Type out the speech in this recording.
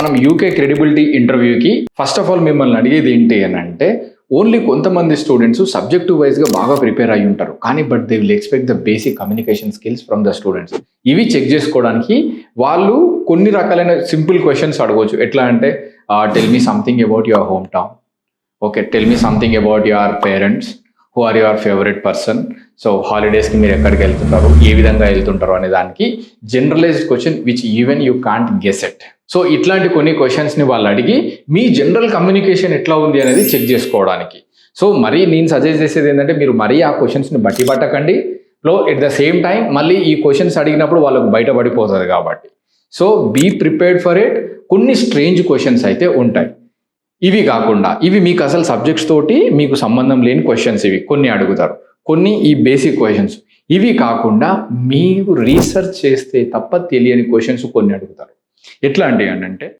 మనం UK credibility ఇంటర్వ్యూకి first of all మిమ్మల్ని అడిగేది ఏంటి అని అంటే, ఓన్లీ కొంతమంది స్టూడెంట్స్ సబ్జెక్టివ్ వైజ్గా బాగా ప్రిపేర్ అయ్యి ఉంటారు, కానీ but they will expect the basic communication skills from the students. ఇవి చెక్ చేసుకోవడానికి వాళ్ళు కొన్ని రకాలైన సింపుల్ క్వశ్చన్స్ అడగవచ్చు. ఎట్లా అంటే, tell me something about your home town, okay, tell me something about your parents, who are your favourite person, so హాలిడేస్కి మీరు ఎక్కడికి వెళ్తుంటారు, ఏ విధంగా వెళ్తుంటారు అనే దానికి generalised question which even you can't guess it. So ఇట్లాంటి కొన్ని క్వశ్చన్స్ని వాళ్ళు అడిగి మీ జనరల్ కమ్యూనికేషన్ ఎట్లా ఉంది అనేది చెక్ చేసుకోవడానికి. సో మరీ నేను సజెస్ట్ చేసేది ఏంటంటే, మీరు మరీ ఆ క్వశ్చన్స్ని బట్టి పట్టకండి. ఎట్ ద సేమ్ టైం మళ్ళీ ఈ క్వశ్చన్స్ అడిగినప్పుడు వాళ్ళకు బయటపడిపోతుంది కాబట్టి. So be prepared for it. కొన్ని స్ట్రేంజ్ క్వశ్చన్స్ అయితే ఉంటాయి. ఇవి కాకుండా ఇవి మీకు అసలు సబ్జెక్ట్స్ తోటి మీకు సంబంధం లేని క్వశ్చన్స్, ఇవి కొన్ని అడుగుతారు, కొన్ని ఈ బేసిక్ క్వశ్చన్స్. ఇవి కాకుండా మీరు రీసెర్చ్ చేస్తే తప్ప తెలియని క్వశ్చన్స్ కొన్ని అడుగుతారు. ఎట్లా అంటే